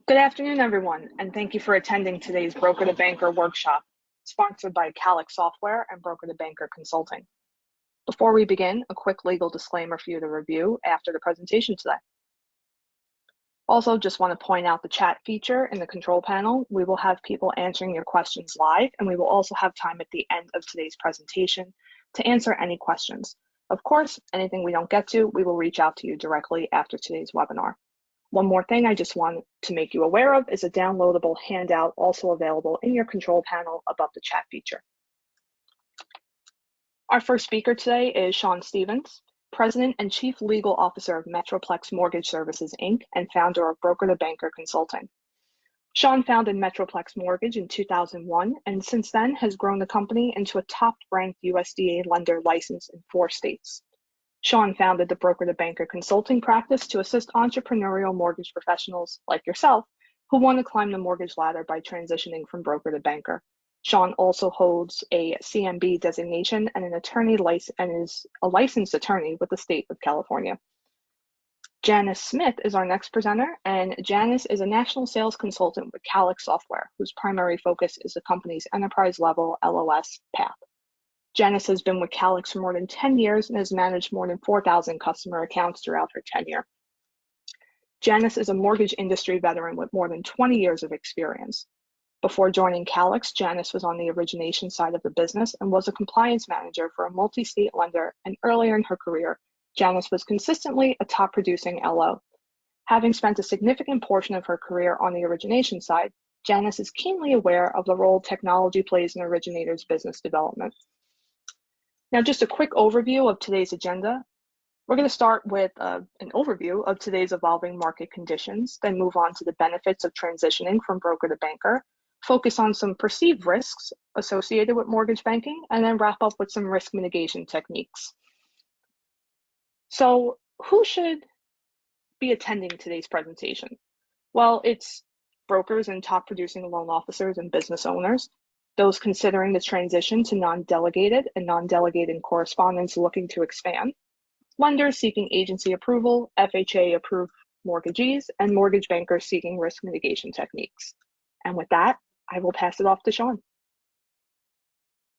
Good afternoon, everyone, and thank you for attending today's Broker to Banker workshop, sponsored by Calix Software and Broker to Banker Consulting. Before we begin, a quick legal disclaimer for you to review after the presentation today. Also, just want to point out the chat feature in the control panel. We will have people answering your questions live, and we will also have time at the end of today's presentation to answer any questions. Of course, anything we don't get to, we will reach out to you directly after today's webinar. One more thing I just want to make you aware of is a downloadable handout also available in your control panel above the chat feature. Our first speaker today is Sean Stevens, President and Chief Legal Officer of Metroplex Mortgage Services, Inc., and founder of Broker to Banker Consulting. Sean founded Metroplex Mortgage in 2001, and since then has grown the company into a top-ranked USDA lender licensed in 4 states. Sean founded the Broker to Banker Consulting practice to assist entrepreneurial mortgage professionals like yourself who want to climb the mortgage ladder by transitioning from broker to banker. Sean also holds a CMB designation and is a licensed attorney with the state of California. Janice Smith is our next presenter, and Janice is a national sales consultant with Calix Software, whose primary focus is the company's enterprise-level LOS path. Janice has been with Calix for more than 10 years and has managed more than 4,000 customer accounts throughout her tenure. Janice is a mortgage industry veteran with more than 20 years of experience. Before joining Calix, Janice was on the origination side of the business and was a compliance manager for a multi-state lender, and earlier in her career, Janice was consistently a top-producing LO. Having spent a significant portion of her career on the origination side, Janice is keenly aware of the role technology plays in originators' business development. Now, just a quick overview of today's agenda. We're going to start with an overview of today's evolving market conditions, then move on to the benefits of transitioning from broker to banker, focus on some perceived risks associated with mortgage banking, and then wrap up with some risk mitigation techniques. So, who should be attending today's presentation? Well, it's brokers and top producing loan officers and business owners, those considering the transition to non-delegated and non-delegated correspondents looking to expand, lenders seeking agency approval, FHA-approved mortgagees, and mortgage bankers seeking risk mitigation techniques. And with that, I will pass it off to Sean. Thank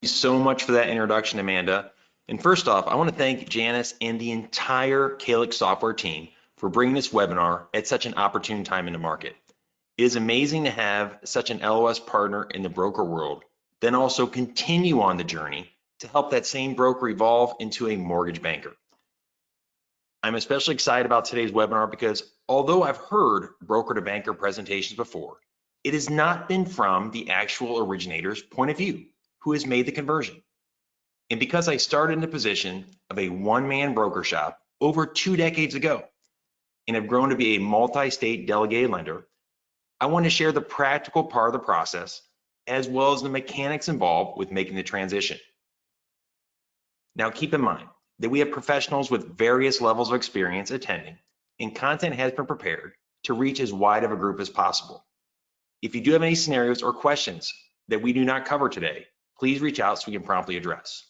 you so much for that introduction, Amanda. And first off, I want to thank Janice and the entire Calix software team for bringing this webinar at such an opportune time in the market. It is amazing to have such an LOS partner in the broker world, then also continue on the journey to help that same broker evolve into a mortgage banker. I'm especially excited about today's webinar because although I've heard broker to banker presentations before, it has not been from the actual originator's point of view who has made the conversion. And because I started in the position of a one-man broker shop over 2 decades ago and have grown to be a multi-state delegated lender, I want to share the practical part of the process as well as the mechanics involved with making the transition. Now, keep in mind that we have professionals with various levels of experience attending, and content has been prepared to reach as wide of a group as possible. If you do have any scenarios or questions that we do not cover today, please reach out so we can promptly address.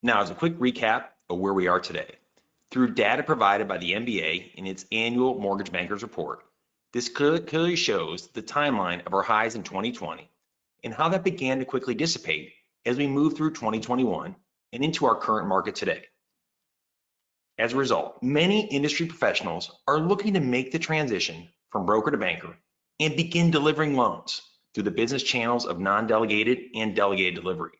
Now, as a quick recap of where we are today, through data provided by the MBA in its annual Mortgage Bankers Report, this clearly shows the timeline of our highs in 2020 and how that began to quickly dissipate as we move through 2021 and into our current market today. As a result, many industry professionals are looking to make the transition from broker to banker and begin delivering loans through the business channels of non-delegated and delegated delivery.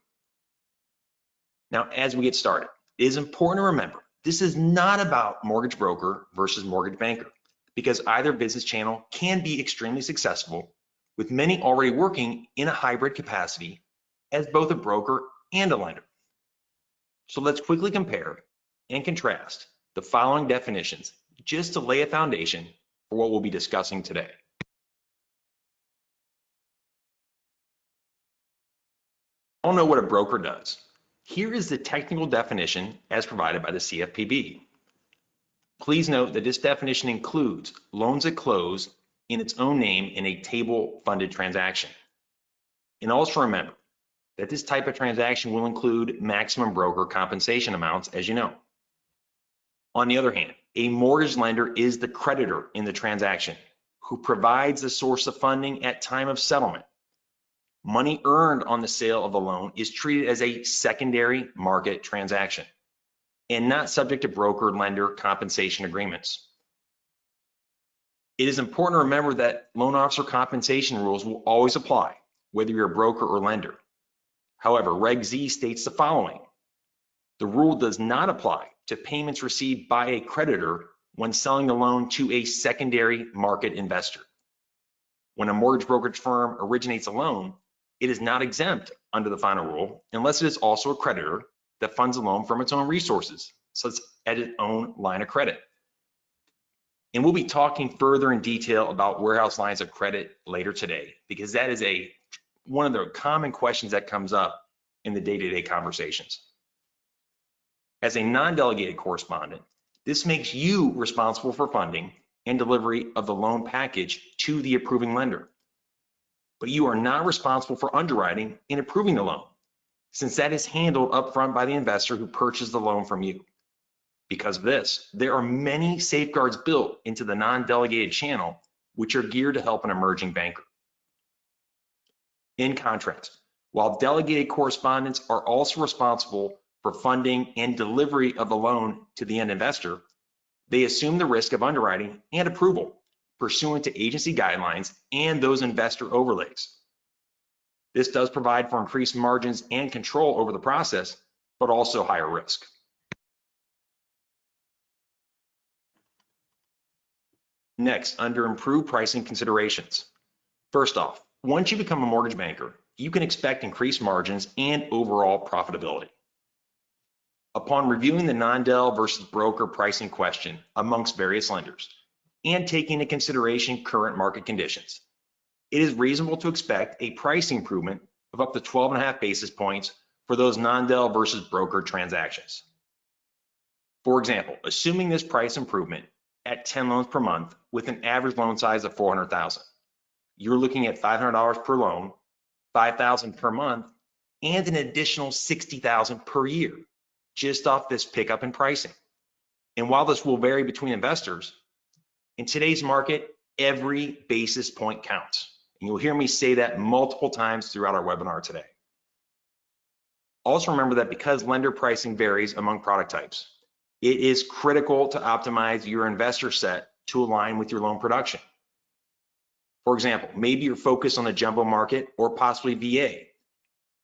Now, as we get started, it is important to remember this is not about mortgage broker versus mortgage banker, because either business channel can be extremely successful, with many already working in a hybrid capacity as both a broker and a lender. So let's quickly compare and contrast the following definitions just to lay a foundation for what we'll be discussing today. I don't know what a broker does. Here is the technical definition as provided by the CFPB. Please note that this definition includes loans that close in its own name in a table-funded transaction. And also remember that this type of transaction will include maximum broker compensation amounts, as you know. On the other hand, A mortgage lender is the creditor in the transaction who provides the source of funding at time of settlement. Money earned on the sale of the loan is treated as a secondary market transaction and not subject to broker-lender compensation agreements. It is important to remember that loan officer compensation rules will always apply, whether you're a broker or lender. However, Reg Z states the following. The rule does not apply to payments received by a creditor when selling the loan to a secondary market investor. When a mortgage brokerage firm originates a loan, it is not exempt under the final rule unless it is also a creditor that funds a loan from its own resources, such as its own line of credit. And we'll be talking further in detail about warehouse lines of credit later today, because that is one of the common questions that comes up in the day-to-day conversations. As a non-delegated correspondent, this makes you responsible for funding and delivery of the loan package to the approving lender. But you are not responsible for underwriting and approving the loan, since that is handled upfront by the investor who purchased the loan from you. Because of this, there are many safeguards built into the non-delegated channel, which are geared to help an emerging banker. In contrast, while delegated correspondents are also responsible for funding and delivery of the loan to the end investor, they assume the risk of underwriting and approval pursuant to agency guidelines and those investor overlays. This does provide for increased margins and control over the process, but also higher risk. Next, under improved pricing considerations. First off, once you become a mortgage banker, you can expect increased margins and overall profitability. Upon reviewing the non-del versus broker pricing question amongst various lenders and taking into consideration current market conditions, it is reasonable to expect a pricing improvement of up to 12.5 basis points for those non-del versus broker transactions. For example, assuming this price improvement at 10 loans per month with an average loan size of $400,000, you're looking at $500 per loan, $5,000 per month, and an additional $60,000 per year, just off this pickup in pricing. And while this will vary between investors, in today's market, every basis point counts. And you'll hear me say that multiple times throughout our webinar today. Also remember that because lender pricing varies among product types, it is critical to optimize your investor set to align with your loan production. For example, maybe you're focused on the jumbo market or possibly VA.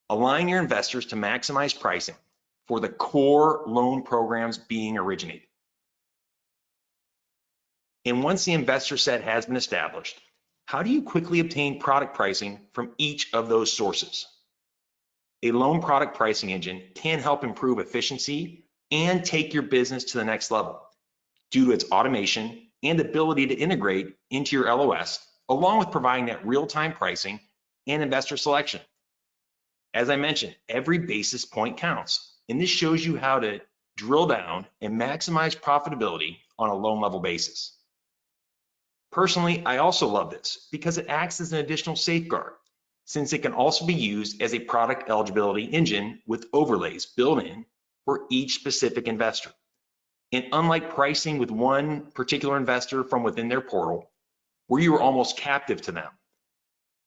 Align your investors to maximize pricing for the core loan programs being originated. And once the investor set has been established, how do you quickly obtain product pricing from each of those sources? A loan product pricing engine can help improve efficiency and take your business to the next level due to its automation and ability to integrate into your LOS, along with providing that real-time pricing and investor selection. As I mentioned, every basis point counts, and this shows you how to drill down and maximize profitability on a loan level basis. Personally, I also love this because it acts as an additional safeguard, since it can also be used as a product eligibility engine with overlays built in for each specific investor. And unlike pricing with one particular investor from within their portal, where you are almost captive to them,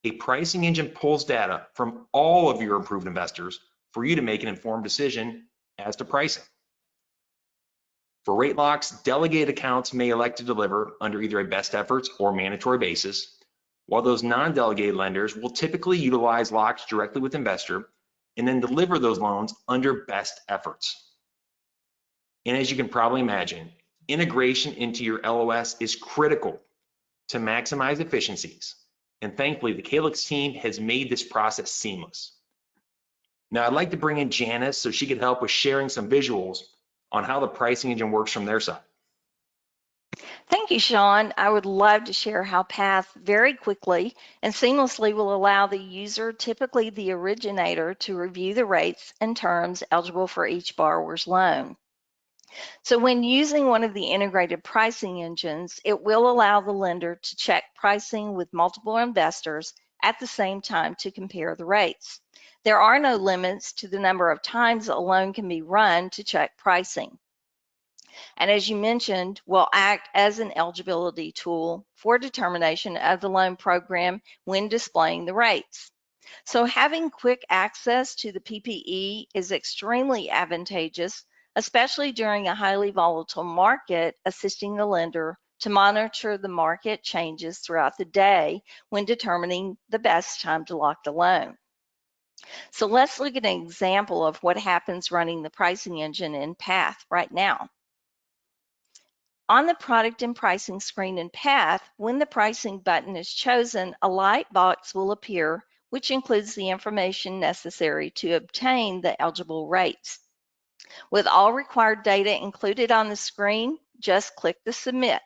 a pricing engine pulls data from all of your approved investors for you to make an informed decision as to pricing. For rate locks, delegated accounts may elect to deliver under either a best efforts or mandatory basis, while those non-delegated lenders will typically utilize locks directly with investor and then deliver those loans under best efforts. And as you can probably imagine, integration into your LOS is critical to maximize efficiencies. And thankfully, the Calyx team has made this process seamless. Now, I'd like to bring in Janice so she could help with sharing some visuals on how the pricing engine works from their side. Thank you, Sean. I would love to share how Path very quickly and seamlessly will allow the user, typically the originator, to review the rates and terms eligible for each borrower's loan. So when using one of the integrated pricing engines, it will allow the lender to check pricing with multiple investors at the same time to compare the rates. There are no limits to the number of times a loan can be run to check pricing. And as you mentioned, will act as an eligibility tool for determination of the loan program when displaying the rates. So having quick access to the PPE is extremely advantageous, especially during a highly volatile market, assisting the lender to monitor the market changes throughout the day when determining the best time to lock the loan. So let's look at an example of what happens running the pricing engine in PATH right now. On the product and pricing screen in PATH, when the pricing button is chosen, a light box will appear, which includes the information necessary to obtain the eligible rates. With all required data included on the screen, just click the Submit.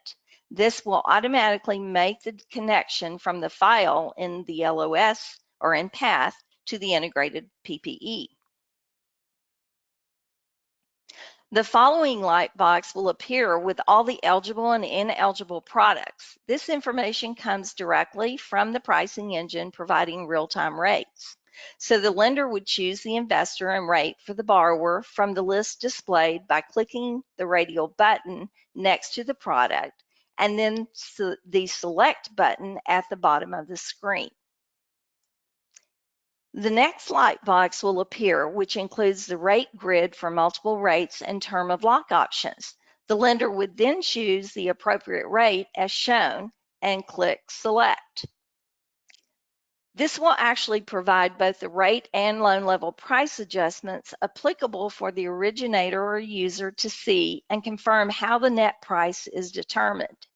This will automatically make the connection from the file in the LOS or in PATH to the integrated PPE. The following light box will appear with all the eligible and ineligible products. This information comes directly from the pricing engine providing real-time rates. So the lender would choose the investor and rate for the borrower from the list displayed by clicking the radial button next to the product and then the select button at the bottom of the screen. The next light box will appear, which includes the rate grid for multiple rates and term of lock options. The lender would then choose the appropriate rate as shown and click Select. This will actually provide both the rate and loan level price adjustments applicable for the originator or user to see and confirm how the net price is determined.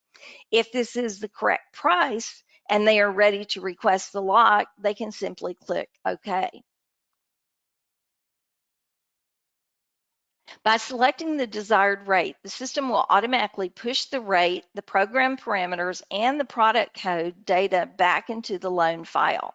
If this is the correct price, and they are ready to request the lock, they can simply click OK. By selecting the desired rate, the system will automatically push the rate, the program parameters, and the product code data back into the loan file.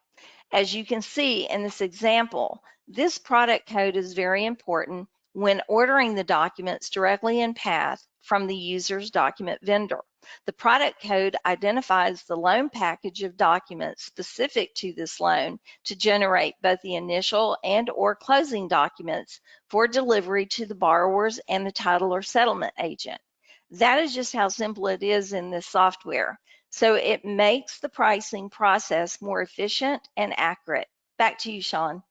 As you can see in this example, this product code is very important when ordering the documents directly in PATH from the user's document vendor. The product code identifies the loan package of documents specific to this loan to generate both the initial and/or closing documents for delivery to the borrowers and the title or settlement agent. That is just how simple it is in this software. So it makes the pricing process more efficient and accurate. Back to you, Sean.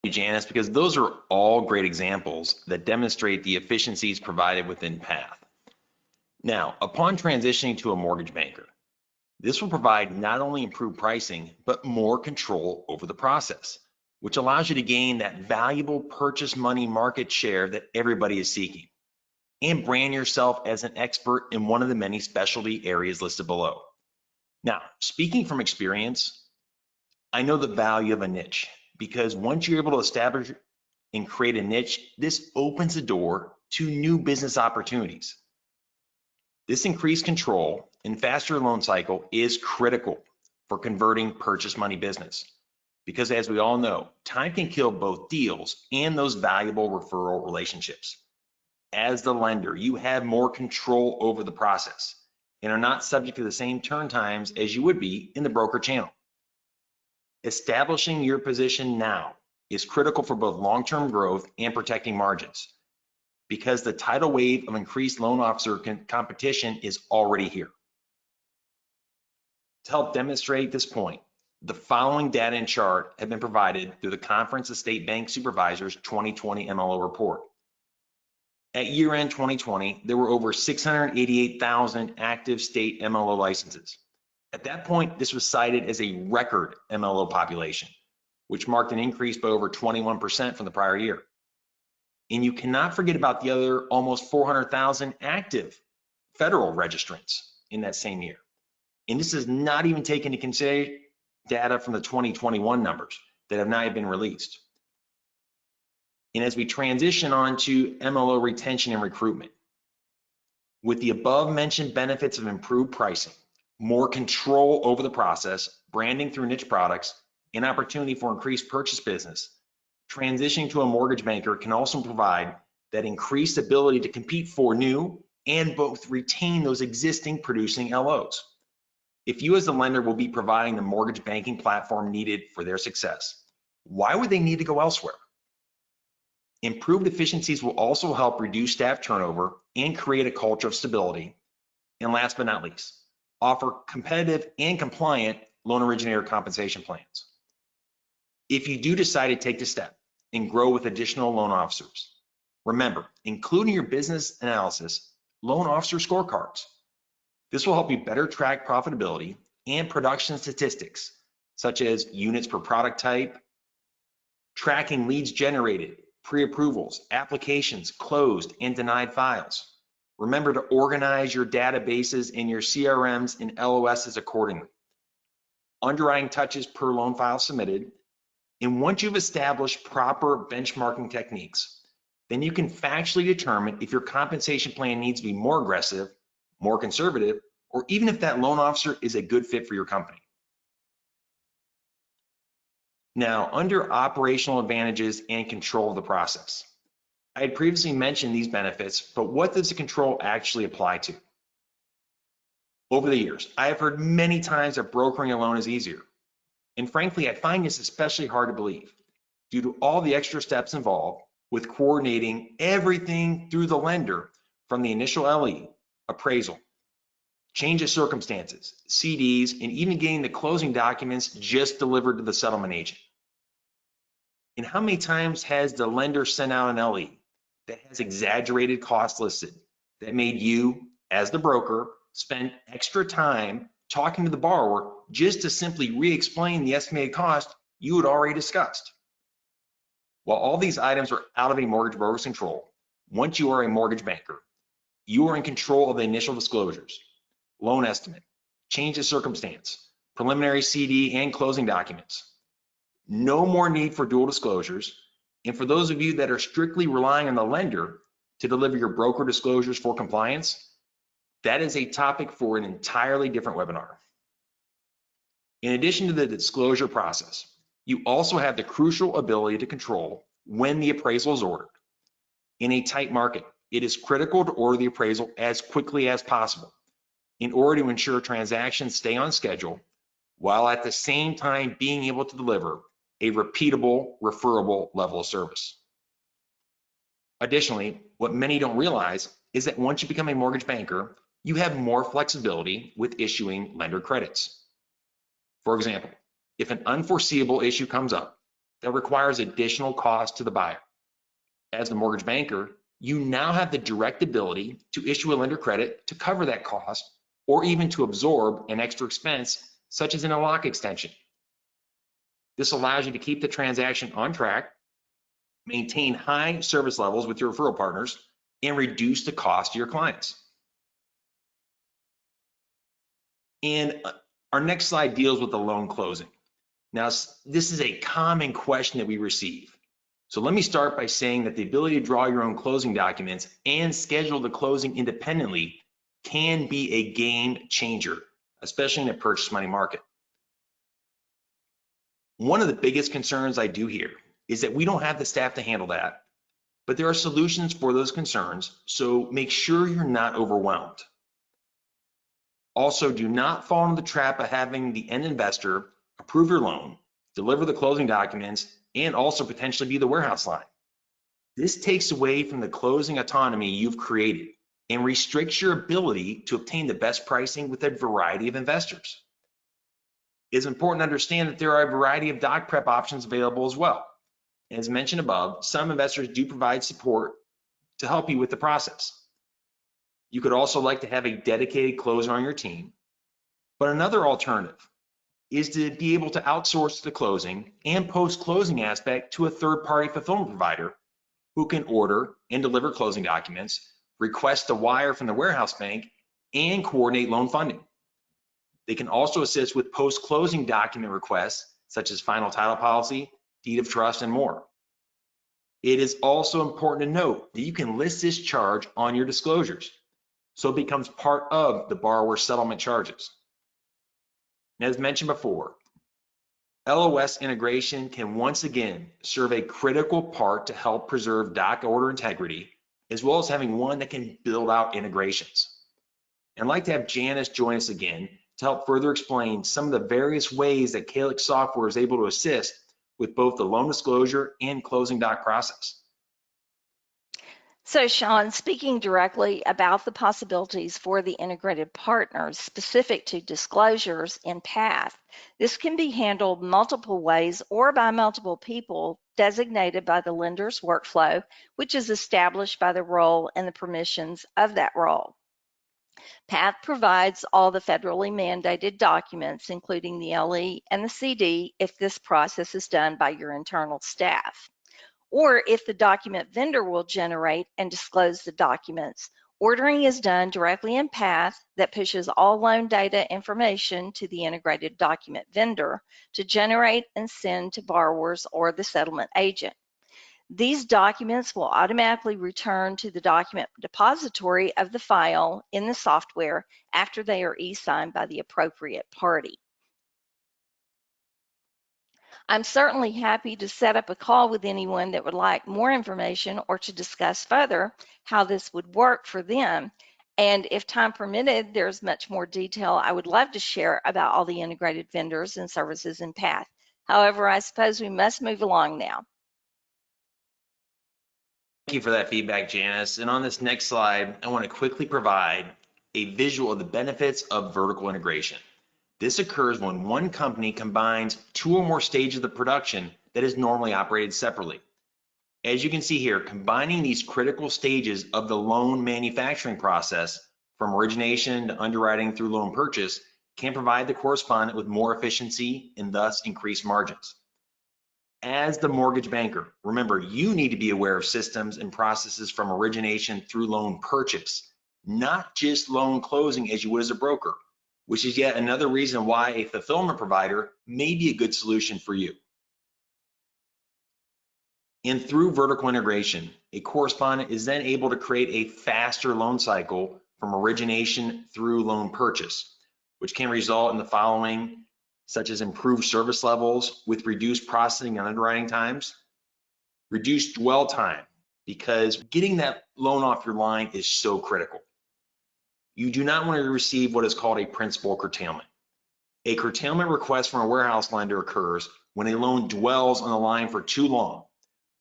Thank you, Janice, because those are all great examples that demonstrate the efficiencies provided within PATH. Now, upon transitioning to a mortgage banker, this will provide not only improved pricing, but more control over the process, which allows you to gain that valuable purchase money market share that everybody is seeking, and brand yourself as an expert in one of the many specialty areas listed below. Now, speaking from experience, I know the value of a niche, because once you're able to establish and create a niche, this opens the door to new business opportunities. This increased control and faster loan cycle is critical for converting purchase money business, because as we all know, time can kill both deals and those valuable referral relationships. As the lender, you have more control over the process and are not subject to the same turn times as you would be in the broker channel. Establishing your position now is critical for both long-term growth and protecting margins, because the tidal wave of increased loan officer competition is already here. To help demonstrate this point, the following data and chart have been provided through the Conference of State Bank Supervisors 2020 MLO report. At year-end 2020, there were over 688,000 active state MLO licenses. At that point, this was cited as a record MLO population, which marked an increase by over 21% from the prior year. And you cannot forget about the other almost 400,000 active federal registrants in that same year. And this is not even taking into consideration data from the 2021 numbers that have not yet been released. And as we transition on to MLO retention and recruitment, with the above mentioned benefits of improved pricing, more control over the process, branding through niche products, and opportunity for increased purchase business, transitioning to a mortgage banker can also provide that increased ability to compete for new and both retain those existing producing LOs. If you as the lender will be providing the mortgage banking platform needed for their success, why would they need to go elsewhere? Improved efficiencies will also help reduce staff turnover and create a culture of stability. And last but not least, offer competitive and compliant loan originator compensation plans. If you do decide to take the step and grow with additional loan officers, remember, including your business analysis, loan officer scorecards. This will help you better track profitability and production statistics, such as units per product type, tracking leads generated, pre-approvals, applications, closed and denied files. Remember to organize your databases in your CRMs and LOSs accordingly. Underwriting touches per loan file submitted. And once you've established proper benchmarking techniques, then you can factually determine if your compensation plan needs to be more aggressive, more conservative, or even if that loan officer is a good fit for your company. Now, under operational advantages and control of the process. I had previously mentioned these benefits, but what does the control actually apply to? Over the years, I have heard many times that brokering a loan is easier. And frankly, I find this especially hard to believe due to all the extra steps involved with coordinating everything through the lender from the initial LE, appraisal, change of circumstances, CDs, and even getting the closing documents just delivered to the settlement agent. And how many times has the lender sent out an LE that has exaggerated costs listed that made you, as the broker, spend extra time talking to the borrower just to simply re-explain the estimated cost you had already discussed? While all these items are out of a mortgage broker's control, once you are a mortgage banker, you are in control of the initial disclosures, loan estimate, change of circumstance, preliminary CD and closing documents. No more need for dual disclosures. And for those of you that are strictly relying on the lender to deliver your broker disclosures for compliance, that is a topic for an entirely different webinar. In addition to the disclosure process, you also have the crucial ability to control when the appraisal is ordered. In a tight market, it is critical to order the appraisal as quickly as possible in order to ensure transactions stay on schedule, while at the same time being able to deliver a repeatable, referable level of service. Additionally, what many don't realize is that once you become a mortgage banker, you have more flexibility with issuing lender credits. For example, if an unforeseeable issue comes up that requires additional cost to the buyer, as the mortgage banker, you now have the direct ability to issue a lender credit to cover that cost or even to absorb an extra expense, such as in a lock extension. This allows you to keep the transaction on track, maintain high service levels with your referral partners, and reduce the cost to your clients. And our next slide deals with the loan closing. Now, this is a common question that we receive. So let me start by saying that the ability to draw your own closing documents and schedule the closing independently can be a game changer, especially in a purchase money market. One of the biggest concerns I do hear is that we don't have the staff to handle that, but there are solutions for those concerns, so make sure you're not overwhelmed. Also, do not fall into the trap of having the end investor approve your loan, deliver the closing documents, and also potentially be the warehouse line. This takes away from the closing autonomy you've created and restricts your ability to obtain the best pricing with a variety of investors. It's important to understand that there are a variety of doc prep options available as well. As mentioned above, some investors do provide support to help you with the process. You could also like to have a dedicated closer on your team, but another alternative is to be able to outsource the closing and post-closing aspect to a third-party fulfillment provider who can order and deliver closing documents, request a wire from the warehouse bank, and coordinate loan funding. They can also assist with post-closing document requests, such as final title policy, deed of trust, and more. It is also important to note that you can list this charge on your disclosures, so it becomes part of the borrower's settlement charges. And as mentioned before, LOS integration can once again serve a critical part to help preserve doc order integrity, as well as having one that can build out integrations. And I'd like to have Janice join us again to help further explain some of the various ways that Calyx software is able to assist with both the loan disclosure and closing doc process. So, Sean, speaking directly about the possibilities for the integrated partners specific to disclosures in PATH, this can be handled multiple ways or by multiple people designated by the lender's workflow, which is established by the role and the permissions of that role. PATH provides all the federally mandated documents, including the LE and the CD, if this process is done by your internal staff. Or if the document vendor will generate and disclose the documents, ordering is done directly in PATH that pushes all loan data information to the integrated document vendor to generate and send to borrowers or the settlement agent. These documents will automatically return to the document depository of the file in the software after they are e-signed by the appropriate party. I'm certainly happy to set up a call with anyone that would like more information or to discuss further how this would work for them. And if time permitted, there's much more detail I would love to share about all the integrated vendors and services in PATH. However, I suppose we must move along now. Thank you for that feedback, Janice. And on this next slide, I want to quickly provide a visual of the benefits of vertical integration. This occurs when one company combines two or more stages of the production that is normally operated separately. As you can see here, combining these critical stages of the loan manufacturing process, from origination to underwriting through loan purchase, can provide the correspondent with more efficiency and thus increase margins. As the mortgage banker, remember, you need to be aware of systems and processes from origination through loan purchase, not just loan closing as you would as a broker, which is yet another reason why a fulfillment provider may be a good solution for you. And through vertical integration, a correspondent is then able to create a faster loan cycle from origination through loan purchase, which can result in the following, such as improved service levels with reduced processing and underwriting times, reduced dwell time, because getting that loan off your line is so critical. You do not want to receive what is called a principal curtailment. A curtailment request from a warehouse lender occurs when a loan dwells on the line for too long,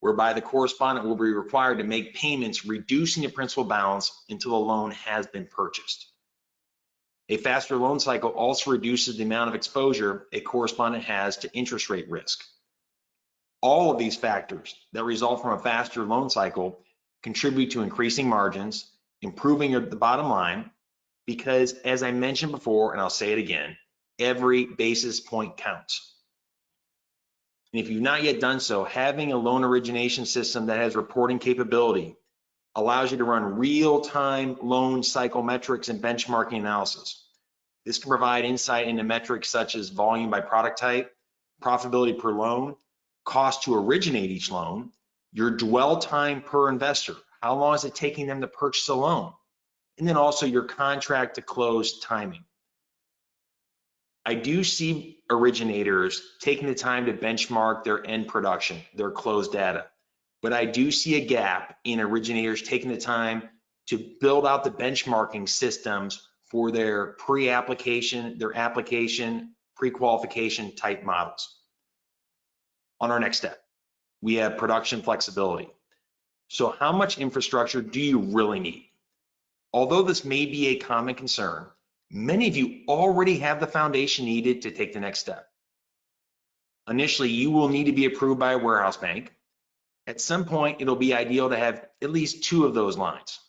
whereby the correspondent will be required to make payments reducing the principal balance until the loan has been purchased. A faster loan cycle also reduces the amount of exposure a correspondent has to interest rate risk. All of these factors that result from a faster loan cycle contribute to increasing margins, improving the bottom line, because as I mentioned before, and I'll say it again, every basis point counts. And if you've not yet done so, having a loan origination system that has reporting capability allows you to run real-time loan cycle metrics and benchmarking analysis. This can provide insight into metrics such as volume by product type, profitability per loan, cost to originate each loan, your dwell time per investor, how long is it taking them to purchase a loan, and then also your contract to close timing. I do see originators taking the time to benchmark their end production, their closed data, but I do see a gap in originators taking the time to build out the benchmarking systems for their pre-application, their application, pre-qualification type models. On our next step, we have production flexibility. So how much infrastructure do you really need? Although this may be a common concern, many of you already have the foundation needed to take the next step. Initially, you will need to be approved by a warehouse bank. At some point, it'll be ideal to have at least two of those lines.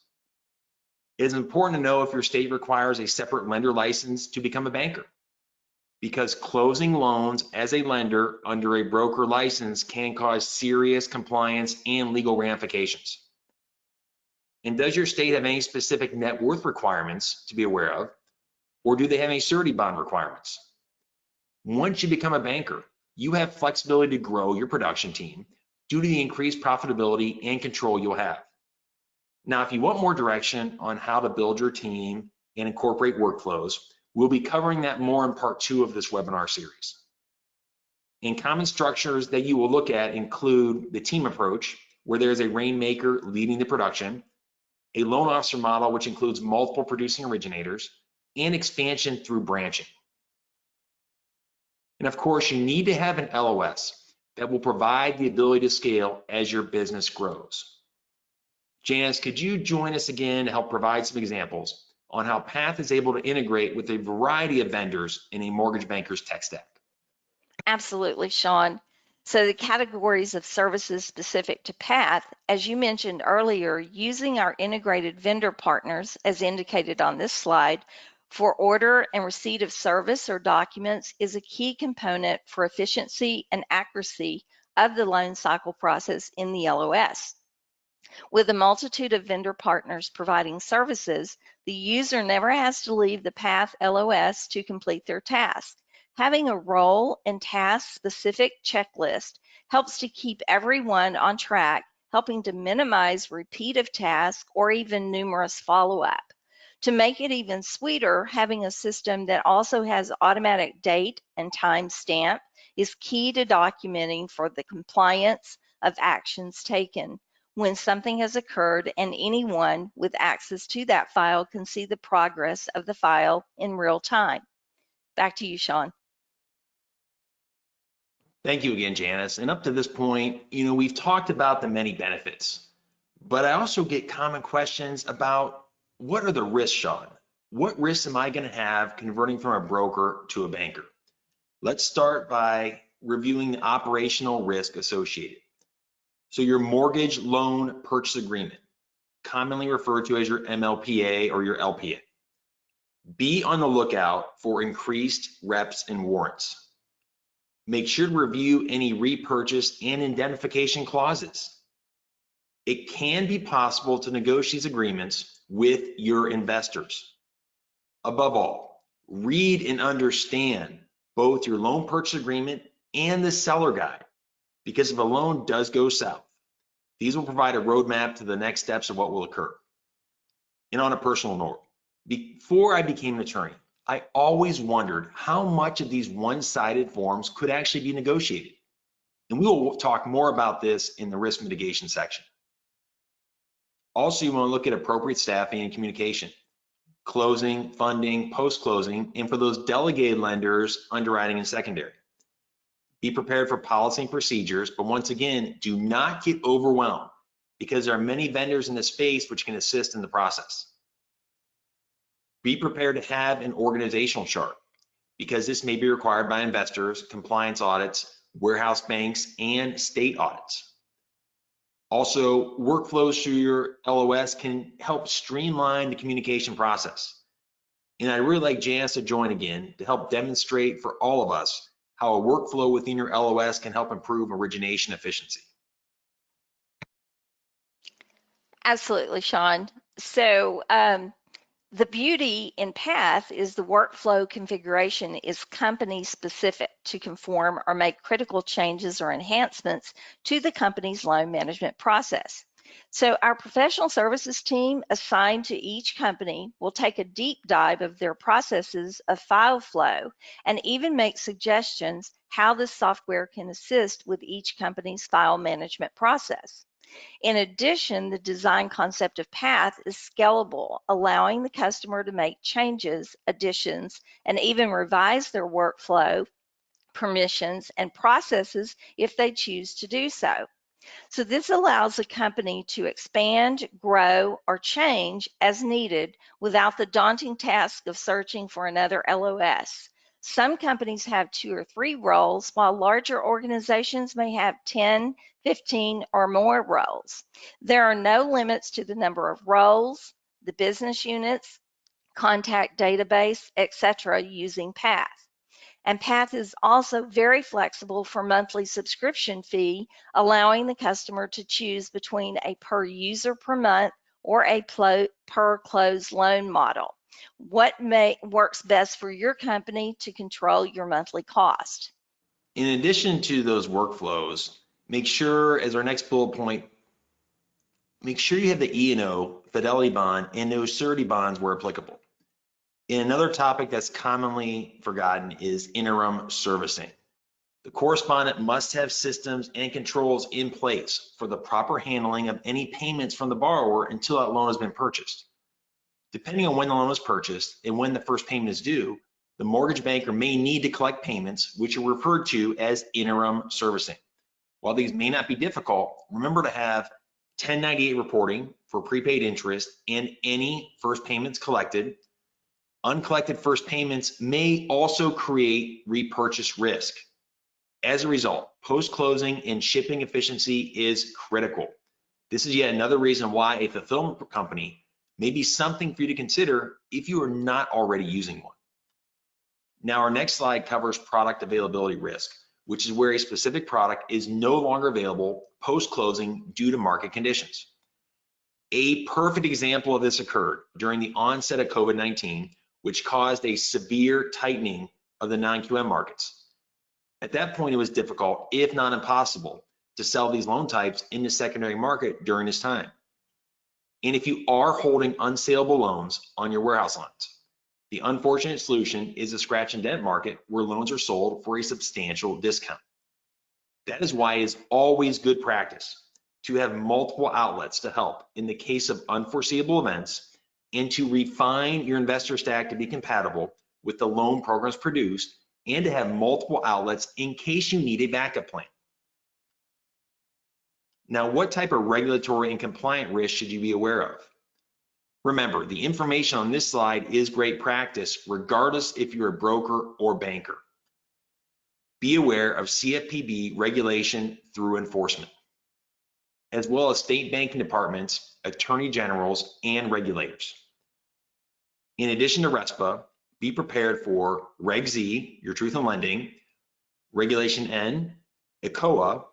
It is important to know if your state requires a separate lender license to become a banker, because closing loans as a lender under a broker license can cause serious compliance and legal ramifications. And does your state have any specific net worth requirements to be aware of, or do they have any surety bond requirements? Once you become a banker, you have flexibility to grow your production team due to the increased profitability and control you'll have. Now, if you want more direction on how to build your team and incorporate workflows, we'll be covering that more in part 2 of this webinar series. And common structures that you will look at include the team approach, where there's a rainmaker leading the production, a loan officer model, which includes multiple producing originators, and expansion through branching. And of course, you need to have an LOS that will provide the ability to scale as your business grows. Janice, could you join us again to help provide some examples on how PATH is able to integrate with a variety of vendors in a mortgage banker's tech stack? Absolutely, Sean. So the categories of services specific to PATH, as you mentioned earlier, using our integrated vendor partners, as indicated on this slide, for order and receipt of service or documents is a key component for efficiency and accuracy of the loan cycle process in the LOS. With a multitude of vendor partners providing services, the user never has to leave the PATH LOS to complete their task. Having a role and task-specific checklist helps to keep everyone on track, helping to minimize repeat of tasks or even numerous follow-up. To make it even sweeter, having a system that also has automatic date and time stamp is key to documenting for the compliance of actions taken. When something has occurred and anyone with access to that file can see the progress of the file in real time. Back to you, Sean. Thank you again, Janice. And up to this point, we've talked about the many benefits, but I also get common questions about what are the risks, Sean? What risks am I going to have converting from a broker to a banker? Let's start by reviewing the operational risk associated. So your mortgage loan purchase agreement, commonly referred to as your MLPA or your LPA. Be on the lookout for increased reps and warrants. Make sure to review any repurchase and indemnification clauses. It can be possible to negotiate agreements with your investors. Above all, read and understand both your loan purchase agreement and the seller guide, because if a loan does go south, these will provide a roadmap to the next steps of what will occur. And on a personal note, before I became an attorney, I always wondered how much of these one-sided forms could actually be negotiated. And we will talk more about this in the risk mitigation section. Also, you want to look at appropriate staffing and communication, closing, funding, post-closing, and for those delegated lenders, underwriting and secondary. Be prepared for policy and procedures, but once again, do not get overwhelmed because there are many vendors in this space which can assist in the process. Be prepared to have an organizational chart because this may be required by investors, compliance audits, warehouse banks, and state audits. Also, workflows through your LOS can help streamline the communication process. And I'd really like Janice to join again to help demonstrate for all of us how a workflow within your LOS can help improve origination efficiency. Absolutely, Sean. So the beauty in PATH is the workflow configuration is company specific to conform or make critical changes or enhancements to the company's loan management process. So our professional services team assigned to each company will take a deep dive of their processes of file flow and even make suggestions how this software can assist with each company's file management process. In addition, the design concept of PATH is scalable, allowing the customer to make changes, additions, and even revise their workflow, permissions, and processes if they choose to do so. So this allows a company to expand, grow, or change as needed without the daunting task of searching for another LOS. Some companies have 2 or 3 roles, while larger organizations may have 10, 15, or more roles. There are no limits to the number of roles, the business units, contact database, etc. using PATH. And PATH is also very flexible for monthly subscription fee, allowing the customer to choose between a per user per month or a per closed loan model. What works best for your company to control your monthly cost? In addition to those workflows, make sure, as our next bullet point, make sure you have the E&O, fidelity bond, and those surety bonds where applicable. And another topic that's commonly forgotten is interim servicing. The correspondent must have systems and controls in place for the proper handling of any payments from the borrower until that loan has been purchased. Depending on when the loan was purchased and when the first payment is due, the mortgage banker may need to collect payments, which are referred to as interim servicing. While these may not be difficult, remember to have 1098 reporting for prepaid interest and any first payments collected. Uncollected first payments may also create repurchase risk. As a result, post-closing and shipping efficiency is critical. This is yet another reason why a fulfillment company may be something for you to consider if you are not already using one. Now, our next slide covers product availability risk, which is where a specific product is no longer available post-closing due to market conditions. A perfect example of this occurred during the onset of COVID-19, which caused a severe tightening of the non-QM markets. At that point, it was difficult, if not impossible, to sell these loan types in the secondary market during this time. And if you are holding unsaleable loans on your warehouse lines, the unfortunate solution is the scratch and dent market where loans are sold for a substantial discount. That is why it is always good practice to have multiple outlets to help in the case of unforeseeable events and to refine your investor stack to be compatible with the loan programs produced and to have multiple outlets in case you need a backup plan. Now, what type of regulatory and compliant risk should you be aware of? Remember, the information on this slide is great practice regardless if you're a broker or banker. Be aware of CFPB regulation through enforcement, as well as state banking departments, attorney generals, and regulators. In addition to RESPA, be prepared for Reg Z, your truth in lending, Regulation N, ECOA,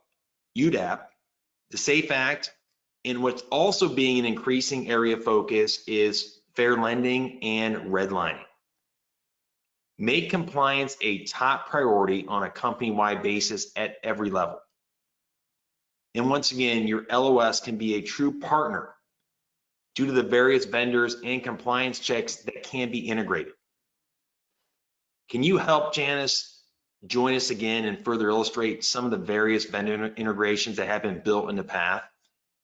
UDAP, the SAFE Act, and what's also being an increasing area of focus is fair lending and redlining. Make compliance a top priority on a company-wide basis at every level. And once again, your LOS can be a true partner due to the various vendors and compliance checks that can be integrated. Can you help Janice join us again and further illustrate some of the various vendor integrations that have been built in the past?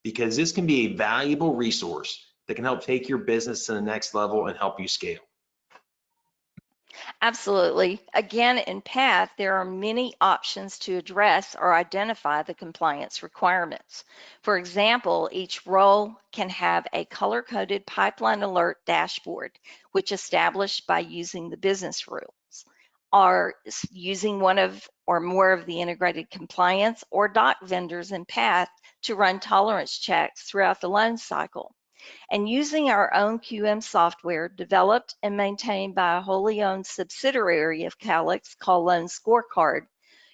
Because this can be a valuable resource that can help take your business to the next level and help you scale. Absolutely. Again, in PATH, there are many options to address or identify the compliance requirements. For example, each role can have a color-coded pipeline alert dashboard, which is established by using the business rules, or using one of or more of the integrated compliance or doc vendors in PATH to run tolerance checks throughout the loan cycle. And using our own QM software developed and maintained by a wholly owned subsidiary of Calyx called Loan Scorecard,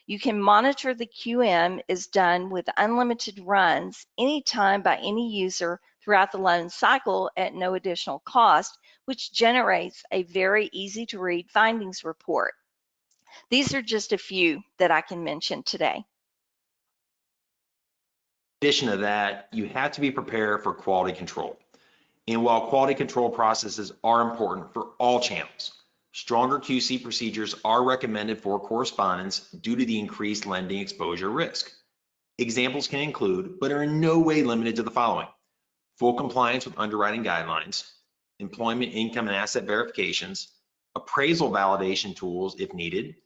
you can monitor the QM is done with unlimited runs anytime by any user throughout the loan cycle at no additional cost, which generates a very easy to read findings report. These are just a few that I can mention today. In addition to that, you have to be prepared for quality control. And while quality control processes are important for all channels, stronger QC procedures are recommended for correspondents due to the increased lending exposure risk. Examples can include, but are in no way limited to the following: full compliance with underwriting guidelines, employment, income, and asset verifications, appraisal validation tools if needed,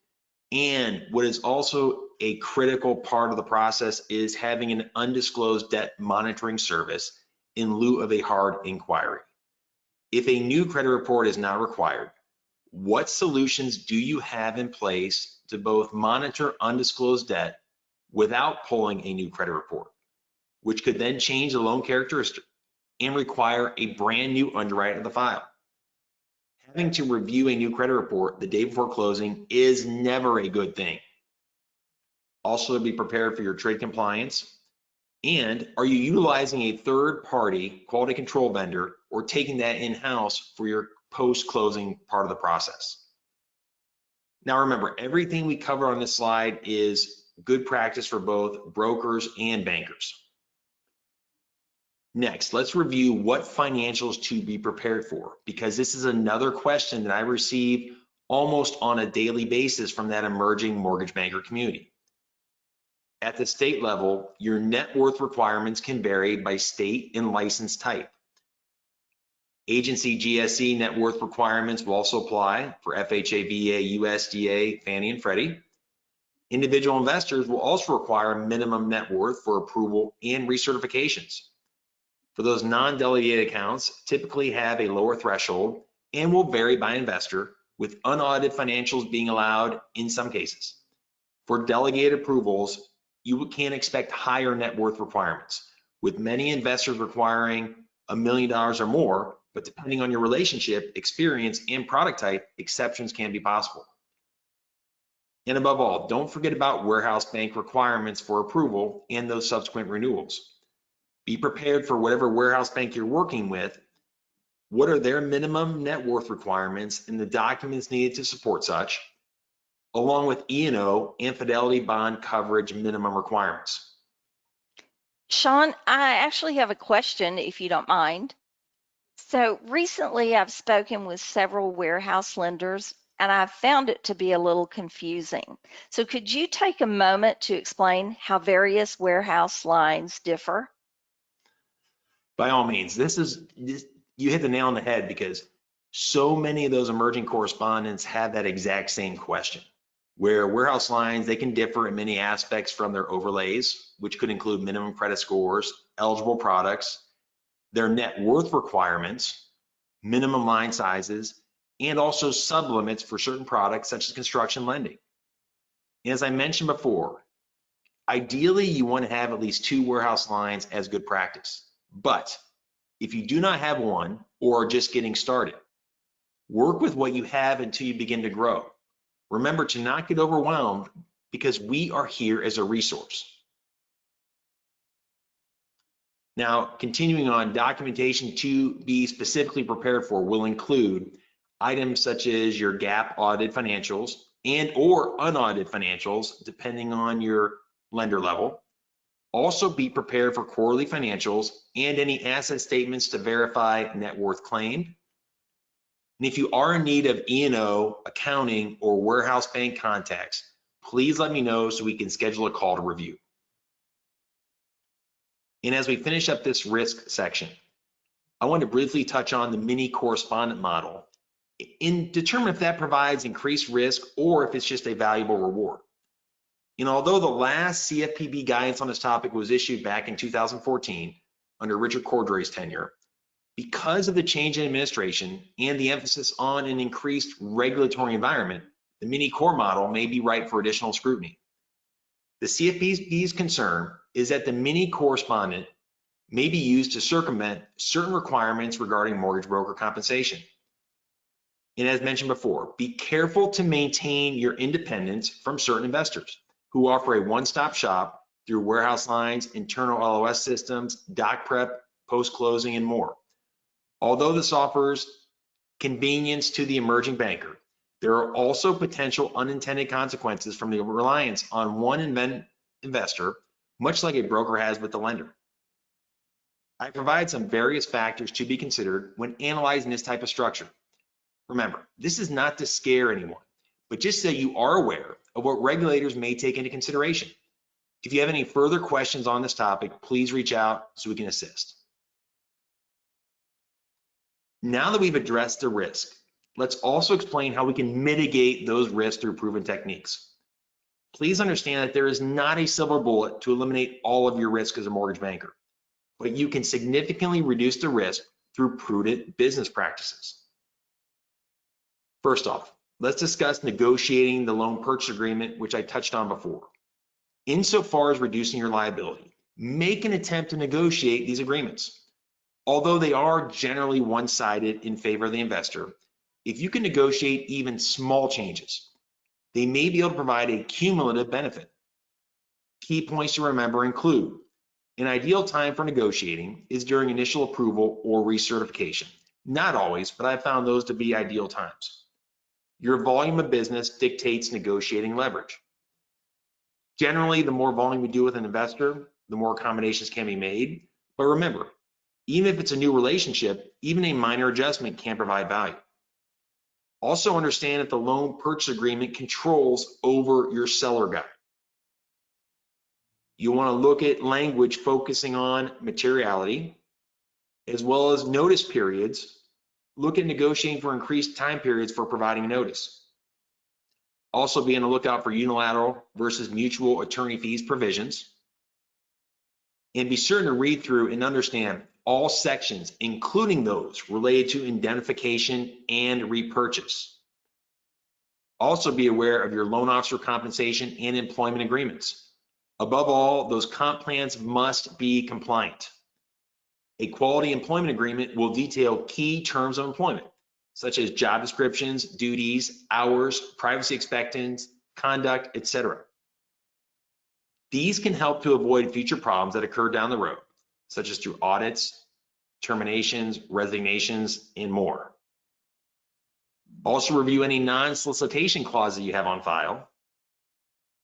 and what is also a critical part of the process is having an undisclosed debt monitoring service in lieu of a hard inquiry. If a new credit report is not required, what solutions do you have in place to both monitor undisclosed debt without pulling a new credit report, which could then change the loan characteristic and require a brand new underwrite of the file? Having to review a new credit report the day before closing is never a good thing. Also, be prepared for your trade compliance. And are you utilizing a third-party quality control vendor or taking that in-house for your post-closing part of the process? Now remember, everything we cover on this slide is good practice for both brokers and bankers. Next, let's review what financials to be prepared for, because this is another question that I receive almost on a daily basis from that emerging mortgage banker community. At the state level, your net worth requirements can vary by state and license type. Agency GSE net worth requirements will also apply for FHA, VA, USDA, Fannie and Freddie. Individual investors will also require a minimum net worth for approval and recertifications. For those non-delegated accounts, typically have a lower threshold and will vary by investor, with unaudited financials being allowed in some cases. For delegated approvals, you can expect higher net worth requirements, with many investors requiring $1 million or more, but depending on your relationship, experience, and product type, exceptions can be possible. And above all, don't forget about warehouse bank requirements for approval and those subsequent renewals. Be prepared for whatever warehouse bank you're working with. What are their minimum net worth requirements and the documents needed to support such, along with E&O and fidelity bond coverage minimum requirements. Sean, I actually have a question, if you don't mind. So recently I've spoken with several warehouse lenders and I've found it to be a little confusing. So could you take a moment to explain how various warehouse lines differ? By all means, you hit the nail on the head, because so many of those emerging correspondents have that exact same question, where warehouse lines, they can differ in many aspects from their overlays, which could include minimum credit scores, eligible products, their net worth requirements, minimum line sizes, and also sublimits for certain products such as construction lending. And as I mentioned before, ideally you want to have at least 2 warehouse lines as good practice. But if you do not have one or are just getting started, work with what you have until you begin to grow. Remember to not get overwhelmed, because we are here as a resource. Now, continuing on, documentation to be specifically prepared for will include items such as your GAAP audited financials and or unaudited financials, depending on your lender level. Also be prepared for quarterly financials and any asset statements to verify net worth claimed. And if you are in need of E&O, accounting, or warehouse bank contacts, please let me know so we can schedule a call to review. And as we finish up this risk section, I want to briefly touch on the mini-correspondent model and determine if that provides increased risk or if it's just a valuable reward. And although the last CFPB guidance on this topic was issued back in 2014 under Richard Cordray's tenure, because of the change in administration and the emphasis on an increased regulatory environment, the mini-core model may be ripe for additional scrutiny. The CFPB's concern is that the mini-correspondent may be used to circumvent certain requirements regarding mortgage broker compensation. And as mentioned before, be careful to maintain your independence from certain investors who offer a one-stop shop through warehouse lines, internal LOS systems, doc prep, post-closing, and more. Although this offers convenience to the emerging banker, there are also potential unintended consequences from the reliance on one investor, much like a broker has with the lender. I provide some various factors to be considered when analyzing this type of structure. Remember, this is not to scare anyone, but just so you are aware of what regulators may take into consideration. If you have any further questions on this topic, please reach out so we can assist. Now that we've addressed the risk, let's also explain how we can mitigate those risks through proven techniques. Please understand that there is not a silver bullet to eliminate all of your risk as a mortgage banker, but you can significantly reduce the risk through prudent business practices. First off, let's discuss negotiating the loan purchase agreement, which I touched on before. Insofar as reducing your liability, make an attempt to negotiate these agreements. Although they are generally one-sided in favor of the investor, if you can negotiate even small changes, they may be able to provide a cumulative benefit. Key points to remember include: an ideal time for negotiating is during initial approval or recertification. Not always, but I've found those to be ideal times. Your volume of business dictates negotiating leverage. Generally, the more volume you do with an investor, the more accommodations can be made. But remember, even if it's a new relationship, even a minor adjustment can provide value. Also understand that the loan purchase agreement controls over your seller guide. You want to look at language focusing on materiality, as well as notice periods. Look at negotiating for increased time periods for providing notice. Also be on the lookout for unilateral versus mutual attorney fees provisions. And be certain to read through and understand all sections, including those related to indemnification and repurchase. Also be aware of your loan officer compensation and employment agreements. Above all, those comp plans must be compliant. A quality employment agreement will detail key terms of employment, such as job descriptions, duties, hours, privacy expectancies, conduct, etc. These can help to avoid future problems that occur down the road, such as through audits, terminations, resignations, and more. Also review any non-solicitation clauses you have on file.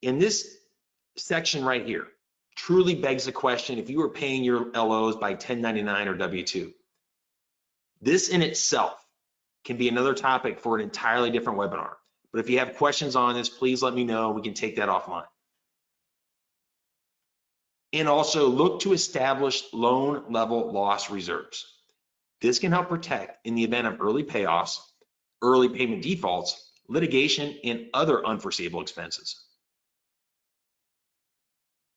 In this section right here, truly begs the question if you were paying your LOs by 1099 or W-2. This in itself can be another topic for an entirely different webinar. But if you have questions on this, please let me know. We can take that offline. And also look to establish loan level loss reserves. This can help protect in the event of early payoffs, early payment defaults, litigation, and other unforeseeable expenses.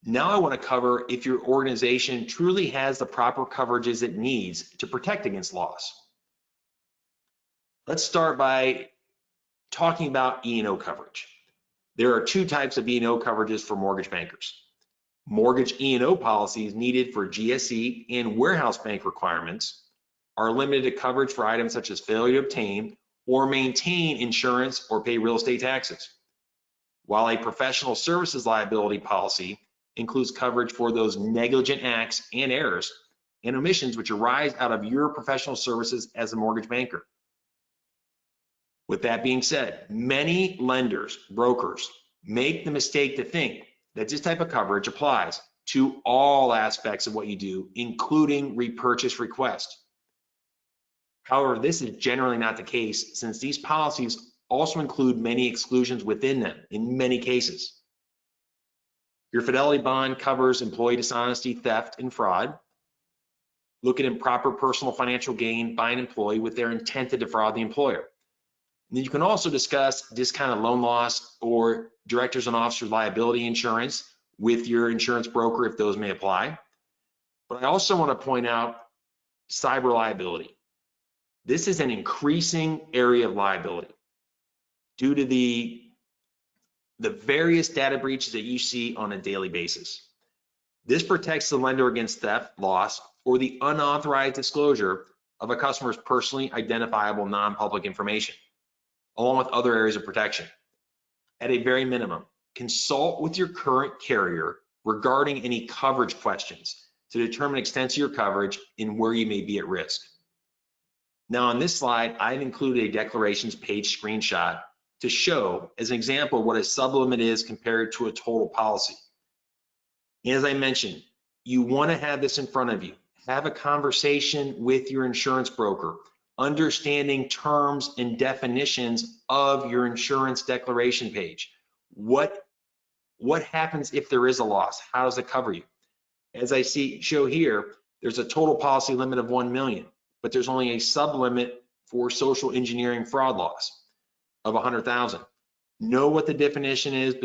Now I want to cover if your organization truly has the proper coverages it needs to protect against loss. Let's start by talking about E&O coverage. There are two types of E&O coverages for mortgage bankers. Mortgage E&O policies needed for GSE and warehouse bank requirements are limited to coverage for items such as failure to obtain or maintain insurance or pay real estate taxes, while a professional services liability policy includes coverage for those negligent acts and errors and omissions which arise out of your professional services as a mortgage banker. With that being said, many lenders, brokers, make the mistake to think that this type of coverage applies to all aspects of what you do, including repurchase requests. However, this is generally not the case since these policies also include many exclusions within them in many cases. Your fidelity bond covers employee dishonesty, theft, and fraud. Look at improper personal financial gain by an employee with their intent to defraud the employer. And then you can also discuss discounted loan loss or directors and officers liability insurance with your insurance broker if those may apply. But I also want to point out cyber liability. This is an increasing area of liability due to the various data breaches that you see on a daily basis. This protects the lender against theft, loss, or the unauthorized disclosure of a customer's personally identifiable non-public information, along with other areas of protection. At a very minimum, consult with your current carrier regarding any coverage questions to determine extent of your coverage and where you may be at risk. Now on this slide, I've included a declarations page screenshot to show as an example what a sublimit is compared to a total policy. And as I mentioned, you want to have this in front of you. Have a conversation with your insurance broker, understanding terms and definitions of your insurance declaration page. What happens if there is a loss? How does it cover you? As I show here, there's a total policy limit of 1 million, but there's only a sublimit for social engineering fraud loss of 100,000. Know what the definition is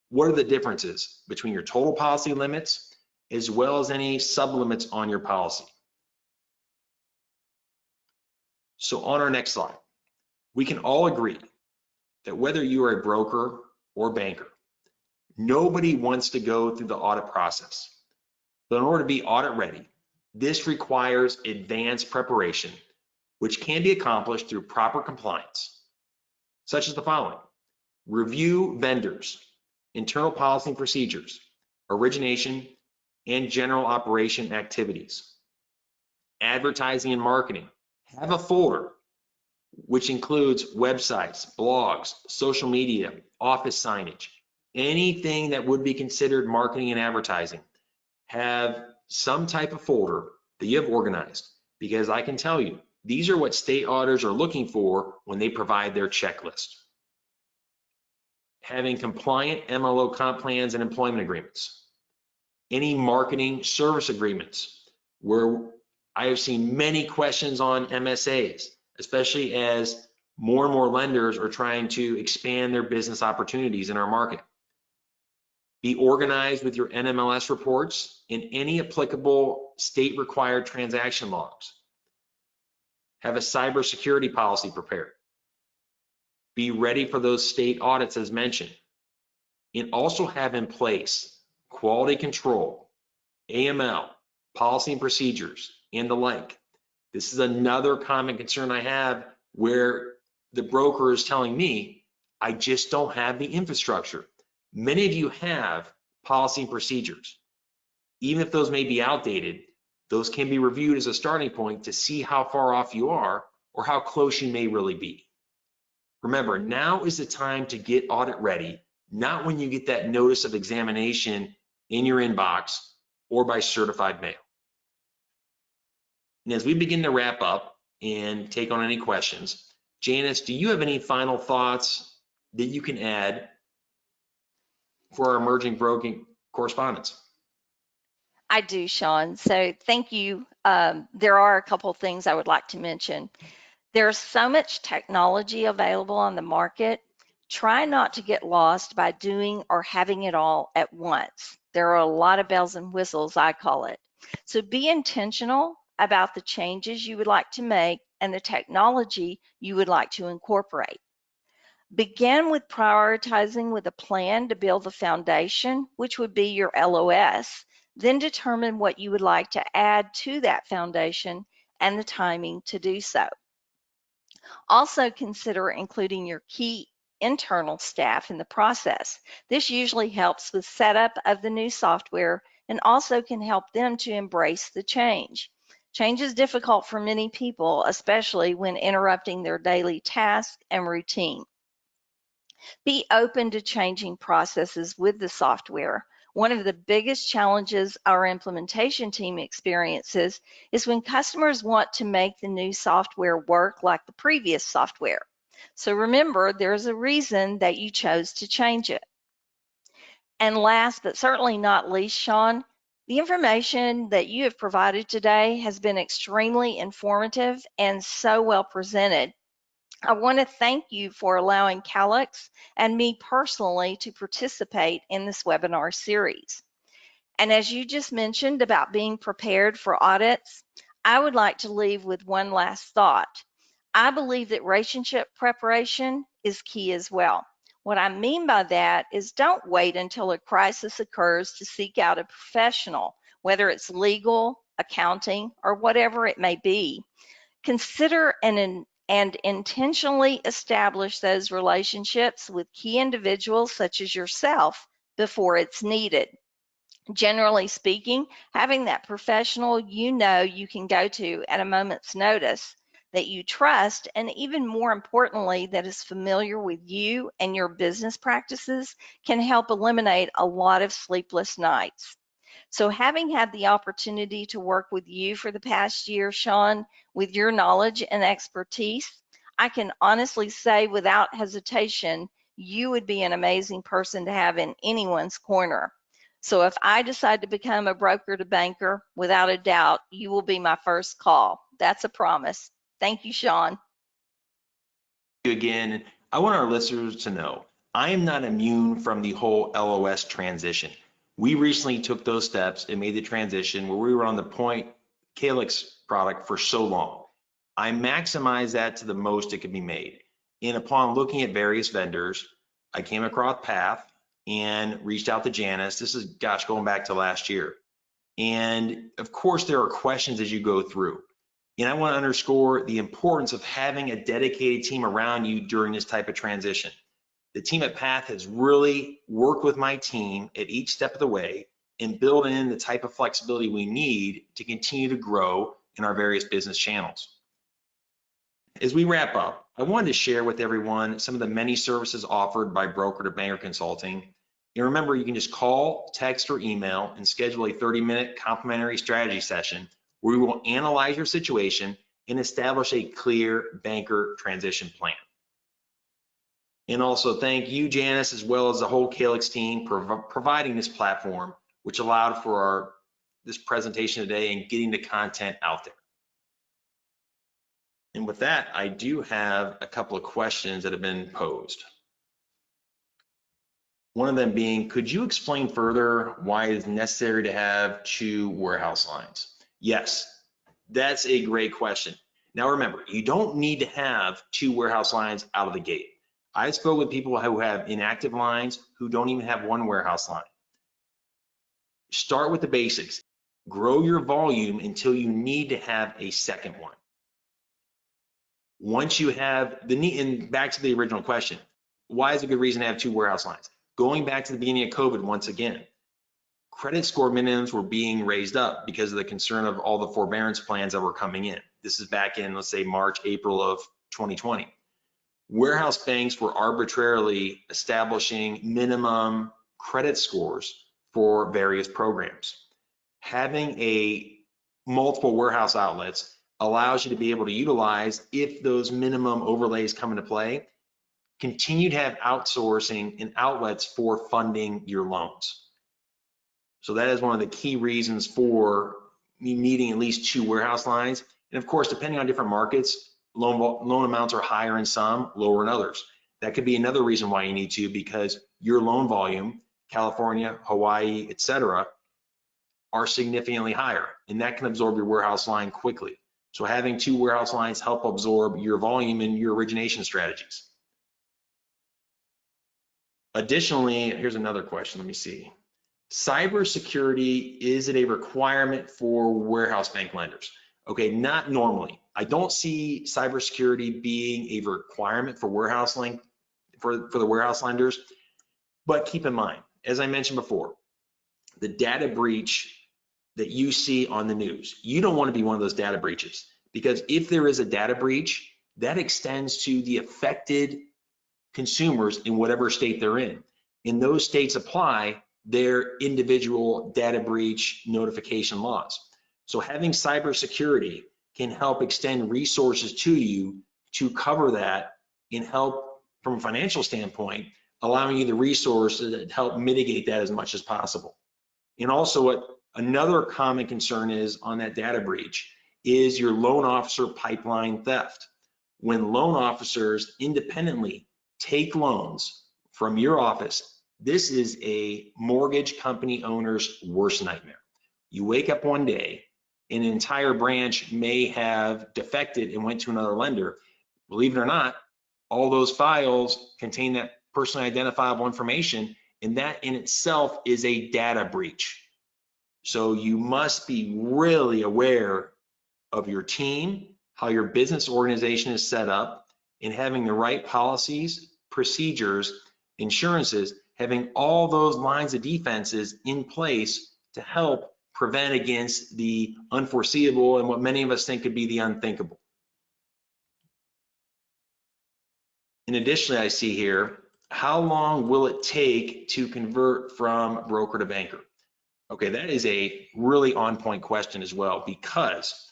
what are the differences between your total policy limits as well as any sublimits on your policy. So on our next slide, we can all agree that whether you are a broker or banker, nobody wants to go through the audit process. But in order to be audit ready, this requires advanced preparation, which can be accomplished through proper compliance, such as the following: review vendors, internal policy and procedures, origination, and general operation activities. Advertising and marketing. Have a folder which includes websites, blogs, social media, office signage, anything that would be considered marketing and advertising. Have some type of folder that you have organized, because I can tell you, these are what state auditors are looking for when they provide their checklist. Having compliant MLO comp plans and employment agreements. Any marketing service agreements, where I have seen many questions on MSAs, especially as more and more lenders are trying to expand their business opportunities in our market. Be organized with your NMLS reports and any applicable state required transaction logs. Have a cybersecurity policy prepared. Be ready for those state audits as mentioned. And also have in place quality control, AML, policy and procedures, and the like. This is another common concern I have where the broker is telling me, I just don't have the infrastructure. Many of you have policy and procedures. Even if those may be outdated, those can be reviewed as a starting point to see how far off you are or how close you may really be. Remember, now is the time to get audit ready, not when you get that notice of examination in your inbox or by certified mail. And as we begin to wrap up and take on any questions, Janice, do you have any final thoughts that you can add for our emerging broking correspondents? I do, Sean. So thank you. There are a couple of things I would like to mention. There's so much technology available on the market. Try not to get lost by doing or having it all at once. There are a lot of bells and whistles, I call it. So be intentional about the changes you would like to make and the technology you would like to incorporate. Begin with prioritizing with a plan to build the foundation, which would be your LOS. Then determine what you would like to add to that foundation and the timing to do so. Also consider including your key internal staff in the process. This usually helps with setup of the new software and also can help them to embrace the change. Change is difficult for many people, especially when interrupting their daily tasks and routine. Be open to changing processes with the software. One of the biggest challenges our implementation team experiences is when customers want to make the new software work like the previous software. So remember, there's a reason that you chose to change it. And last but certainly not least, Sean, the information that you have provided today has been extremely informative and so well presented. I want to thank you for allowing Calix and me personally to participate in this webinar series. And as you just mentioned about being prepared for audits, I would like to leave with one last thought. I believe that relationship preparation is key as well. What I mean by that is don't wait until a crisis occurs to seek out a professional, whether it's legal, accounting, or whatever it may be. Consider and intentionally establish those relationships with key individuals such as yourself before it's needed. Generally speaking, having that professional you can go to at a moment's notice that you trust, and even more importantly, that is familiar with you and your business practices, can help eliminate a lot of sleepless nights. So having had the opportunity to work with you for the past year, Sean, with your knowledge and expertise, I can honestly say without hesitation, you would be an amazing person to have in anyone's corner. So if I decide to become a broker to banker, without a doubt, you will be my first call. That's a promise. Thank you, Sean. Again, I want our listeners to know, I am not immune from the whole LOS transition. We recently took those steps and made the transition where we were on the point Calix product for so long. I maximized that to the most it could be made. And upon looking at various vendors, I came across Path and reached out to Janice. This is, gosh, going back to last year. And of course, there are questions as you go through. And I want to underscore the importance of having a dedicated team around you during this type of transition. The team at Path has really worked with my team at each step of the way and build in the type of flexibility we need to continue to grow in our various business channels. As we wrap up, I wanted to share with everyone some of the many services offered by broker to banker consulting. And remember, you can just call, text, or email and schedule a 30-minute complimentary strategy session where we will analyze your situation and establish a clear banker transition plan. And also thank you, Janice, as well as the whole Calix team for providing this platform, which allowed for this presentation today and getting the content out there. And with that, I do have a couple of questions that have been posed. One of them being, could you explain further why it is necessary to have 2 warehouse lines? Yes, that's a great question. Now remember, you don't need to have 2 warehouse lines out of the gate. I spoke with people who have inactive lines who don't even have 1 warehouse line. Start with the basics. Grow your volume until you need to have a second one. Once you have the need, and back to the original question, why is it a good reason to have 2 warehouse lines? Going back to the beginning of COVID once again, credit score minimums were being raised up because of the concern of all the forbearance plans that were coming in. This is back in, let's say, March, April of 2020. Warehouse banks were arbitrarily establishing minimum credit scores for various programs. Having a multiple warehouse outlets allows you to be able to utilize, if those minimum overlays come into play, continue to have outsourcing and outlets for funding your loans. So that is one of the key reasons for me needing at least 2 warehouse lines. And of course, depending on different markets, loan amounts are higher in some, lower in others. That could be another reason why you need to, because your loan volume, California, Hawaii, etc., are significantly higher, and that can absorb your warehouse line quickly. So having 2 warehouse lines help absorb your volume and your origination strategies. Additionally, here's another question, let me see. Cybersecurity, is it a requirement for warehouse bank lenders? Okay, not normally. I don't see cybersecurity being a requirement for the warehouse lenders, but keep in mind, as I mentioned before, the data breach that you see on the news, you don't want to be one of those data breaches, because if there is a data breach, that extends to the affected consumers in whatever state they're in. And those states apply their individual data breach notification laws. So having cybersecurity can help extend resources to you to cover that and help from a financial standpoint, allowing you the resources that help mitigate that as much as possible. And also what another common concern is on that data breach is your loan officer pipeline theft. When loan officers independently take loans from your office, this is a mortgage company owner's worst nightmare. You wake up one day, an entire branch may have defected and went to another lender. Believe it or not, all those files contain that personally identifiable information, and that in itself is a data breach. So you must be really aware of your team, how your business organization is set up, and having the right policies, procedures, insurances, having all those lines of defenses in place to help prevent against the unforeseeable and what many of us think could be the unthinkable. And additionally, I see here, how long will it take to convert from broker to banker? Okay, that is a really on-point question as well, because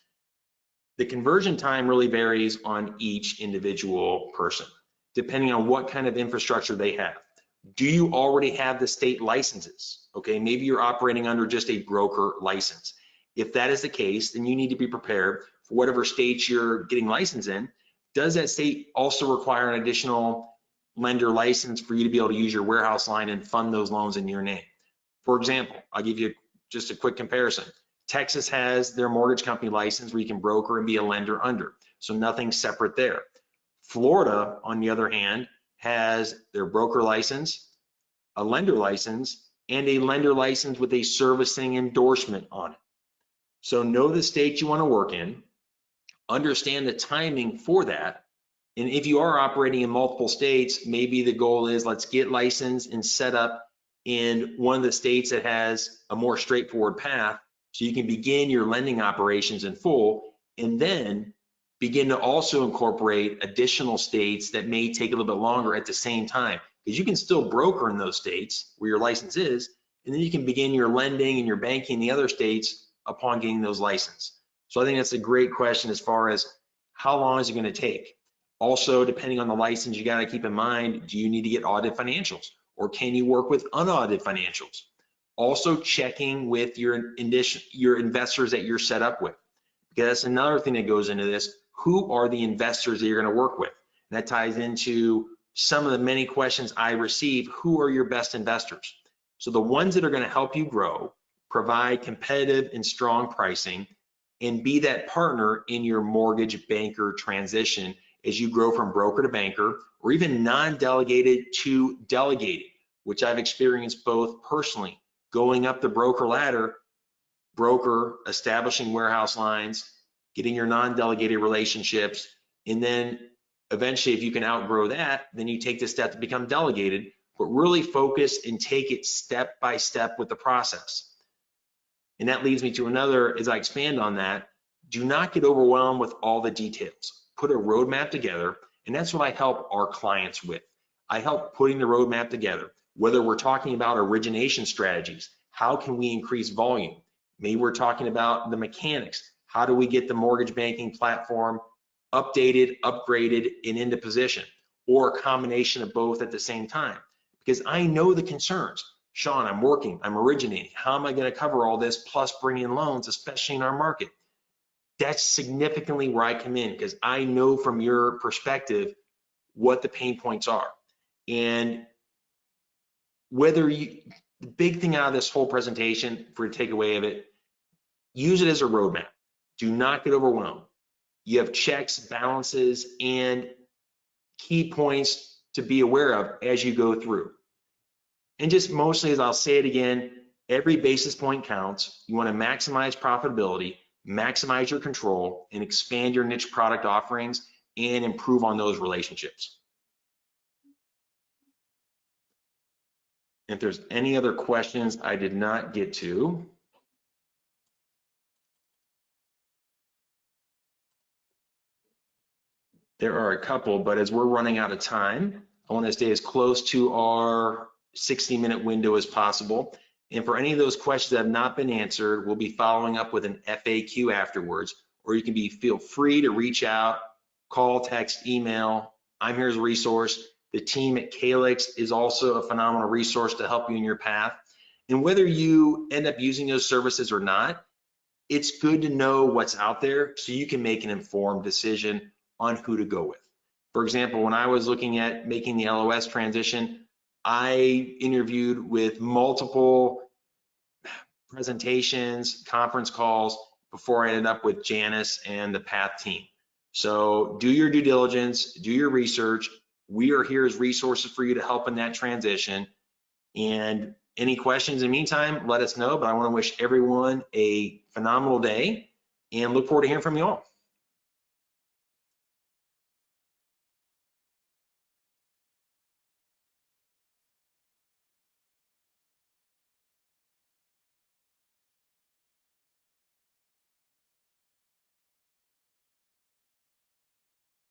the conversion time really varies on each individual person, depending on what kind of infrastructure they have. Do you already have the state licenses? Okay, maybe you're operating under just a broker license. If that is the case, then you need to be prepared for whatever state you're getting licensed in. Does that state also require an additional lender license for you to be able to use your warehouse line and fund those loans in your name? For example, I'll give you just a quick comparison. Texas has their mortgage company license where you can broker and be a lender under, so nothing separate there. Florida, on the other hand, has their broker license, a lender license, and a lender license with a servicing endorsement on it. So know the state you want to work in, understand the timing for that, and if you are operating in multiple states, maybe the goal is let's get licensed and set up in one of the states that has a more straightforward path, so you can begin your lending operations in full, and then begin to also incorporate additional states that may take a little bit longer at the same time, because you can still broker in those states where your license is, and then you can begin your lending and your banking in the other states upon getting those licenses. So I think that's a great question as far as how long is it going to take. Also, depending on the license, you got to keep in mind, do you need to get audited financials, or can you work with unaudited financials? Also checking with your investors that you're set up with, because that's another thing that goes into this. Who are the investors that you're going to work with? And that ties into some of the many questions I receive, who are your best investors? So the ones that are going to help you grow, provide competitive and strong pricing, and be that partner in your mortgage banker transition as you grow from broker to banker, or even non-delegated to delegated, which I've experienced both personally, going up the broker ladder, broker, establishing warehouse lines, getting your non-delegated relationships, and then eventually if you can outgrow that, then you take the step to become delegated, but really focus and take it step by step with the process. And that leads me to another, as I expand on that, do not get overwhelmed with all the details. Put a roadmap together, and that's what I help our clients with. I help putting the roadmap together, whether we're talking about origination strategies, how can we increase volume? Maybe we're talking about the mechanics. How do we get the mortgage banking platform updated, upgraded, and into position, or a combination of both at the same time? Because I know the concerns. Sean, I'm working, I'm originating. How am I going to cover all this plus bring in loans, especially in our market? That's significantly where I come in, because I know from your perspective what the pain points are. And whether you, the big thing out of this whole presentation for a takeaway of it, use it as a roadmap. Do not get overwhelmed. You have checks, balances, and key points to be aware of as you go through. And just mostly, as I'll say it again, every basis point counts. You want to maximize profitability, maximize your control, and expand your niche product offerings and improve on those relationships. If there's any other questions I did not get to. There are a couple, but as we're running out of time, I want to stay as close to our 60-minute window as possible. And for any of those questions that have not been answered, we'll be following up with an FAQ afterwards, or you can feel free to reach out, call, text, email. I'm here as a resource. The team at Calyx is also a phenomenal resource to help you in your path. And whether you end up using those services or not, it's good to know what's out there so you can make an informed decision on who to go with. For example, when I was looking at making the LOS transition, I interviewed with multiple presentations, conference calls before I ended up with Janice and the Path team. So do your due diligence, do your research. We are here as resources for you to help in that transition. And any questions in the meantime, let us know. But I want to wish everyone a phenomenal day and look forward to hearing from you all.